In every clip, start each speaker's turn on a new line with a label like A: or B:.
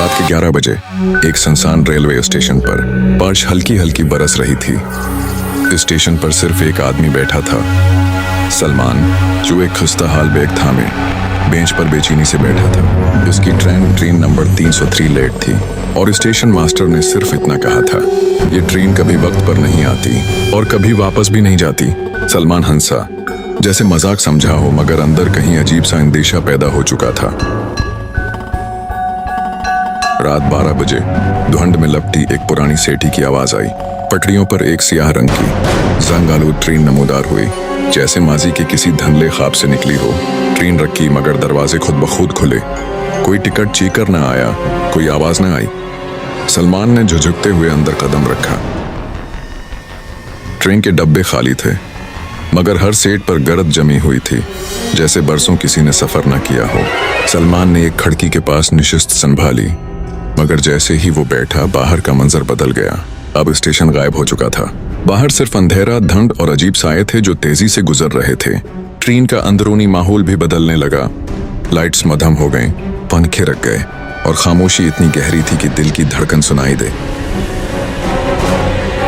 A: रात के 11 बजे एक सुनसान रेलवे स्टेशन पर बारिश हल्की हल्की बरस रही थी। स्टेशन पर सिर्फ एक आदमी बैठा था, सलमान, जो एक खस्ता हाल बैग थामे बेंच पर बेचैनी से बैठा था। उसकी ट्रेन नंबर 303 लेट थी और स्टेशन मास्टर ने सिर्फ इतना कहा था, ये ट्रेन कभी वक्त पर नहीं आती और कभी वापस भी नहीं जाती। सलमान हंसा, जैसे मजाक समझा हो, मगर अंदर कहीं अजीब सा अंदेशा पैदा हो चुका था। रात 12 बजे धुंध में लपटी एक पुरानी सेठी की आवाज आई। पटरियों पर एक सियाह रंग की जंग आलूद ट्रेन नमूदार हुई, जैसे माजी के किसी धुंधले ख्वाब से निकली हो। ट्रेन रखी मगर दरवाजे खुद ब खुद खुले। कोई टिकट चीकर न आया, कोई आवाज न आई। सलमान ने झुझुकते हुए अंदर कदम रखा। ट्रेन के डब्बे खाली थे, मगर हर सीट पर गर्द जमी हुई थी, जैसे बरसों किसी ने सफर न किया हो। सलमान ने एक खिड़की के पास निशिस्त संभाली, मगर जैसे ही वो बैठा, बाहर का मंजर बदल गया। अब स्टेशन गायब हो चुका था। बाहर सिर्फ अंधेरा, धुंध और अजीब साए थे जो तेजी से गुजर रहे थे। ट्रेन का अंदरूनी माहौल भी बदलने लगा। लाइट्स मध्यम हो गईं, पंखे रख गए और खामोशी इतनी गहरी थी कि दिल की धड़कन सुनाई दे।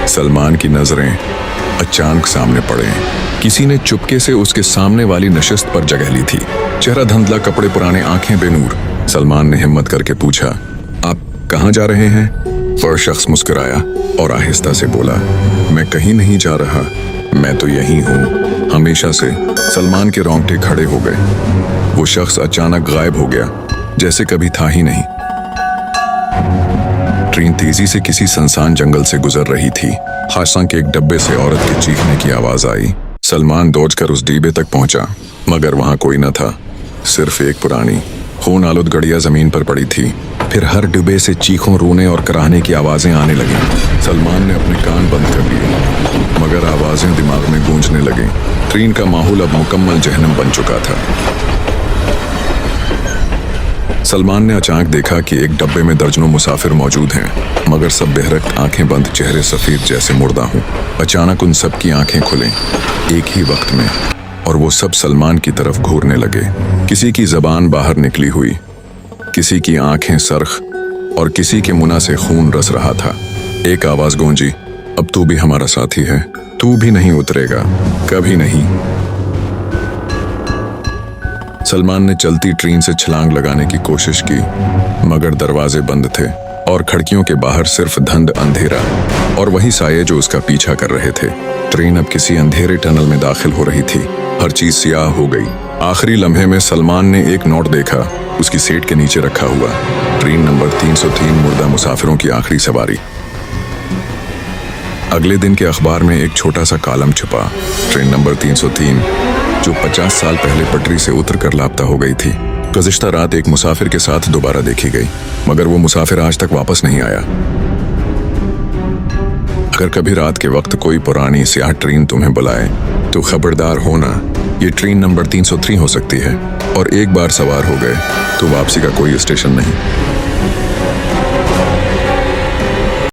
A: सलमान की नजरें अचानक सामने पड़े। किसी ने चुपके से उसके सामने वाली नशिस्त पर जगह ली थी। चेहरा धुंधला, कपड़े पुराने, आंखें बेनूर। सलमान ने हिम्मत करके पूछा, आप कहाँ जा रहे हैं? वह शख्स मुस्कुराया और आहिस्ता से बोला, मैं कहीं नहीं जा रहा, मैं तो यहीं हूँ, हमेशा से। सलमान के रोंगटे खड़े हो गए। वो शख्स अचानक गायब हो गया, जैसे कभी था ही नहीं। ट्रेन तेजी से किसी सुनसान जंगल से गुजर रही थी। हादसा के एक डब्बे से औरत के चीखने की आवाज आई। सलमान दौड़कर उस डिब्बे तक पहुंचा, मगर वहां कोई न था। सिर्फ एक पुरानी खून आलूद गड़िया जमीन पर पड़ी थी। फिर हर डिब्बे से चीखों, रोने और कराहने की आवाजें आने लगीं। सलमान ने अपने कान बंद कर लिए, मगर आवाजें दिमाग में गूंजने लगीं। ट्रेन का माहौल अब मुकम्मल जहन्नम बन चुका था। सलमान ने अचानक देखा कि एक डब्बे में दर्जनों मुसाफिर मौजूद हैं, मगर सब बेहरकत, आंखें बंद, चेहरे सफेद जैसे मुर्दा हों। अचानक उन सब की आंखें खुलें एक ही वक्त में, और वो सब सलमान की तरफ घूरने लगे। किसी की जबान बाहर निकली हुई, किसी की आंखें सरख और किसी के मुंह से खून रस रहा था। एक आवाज गूंजी, अब तू भी हमारा साथी है, तू भी नहीं उतरेगा, कभी नहीं। सलमान ने चलती ट्रेन से छलांग लगाने की कोशिश की, मगर दरवाजे बंद थे और खिड़कियों के बाहर सिर्फ धुंध, अंधेरा और वही साये जो उसका पीछा कर रहे थे। ट्रेन अब किसी अंधेरे टनल में दाखिल हो रही थी। हर चीज सियाह हो गई। आखिरी लम्हे में सलमान ने एक नोट देखा, उसकी सीट के नीचे रखा हुआ। ट्रेन नंबर 303, मुर्दा मुसाफिरों की आखिरी सवारी। अगले दिन के अखबार में एक छोटा सा कॉलम छपा, ट्रेन नंबर 303, जो 50 साल पहले पटरी से उतर कर लापता हो गई थी, गुज़िश्ता रात एक मुसाफिर के साथ दोबारा देखी गई, मगर वो मुसाफिर आज तक वापस नहीं आया। अगर कभी रात के वक्त कोई पुरानी स्याह ट्रेन तुम्हें बुलाए तो खबरदार होना, ये ट्रेन नंबर 303 हो सकती है, और एक बार सवार हो गए तो वापसी का कोई स्टेशन नहीं।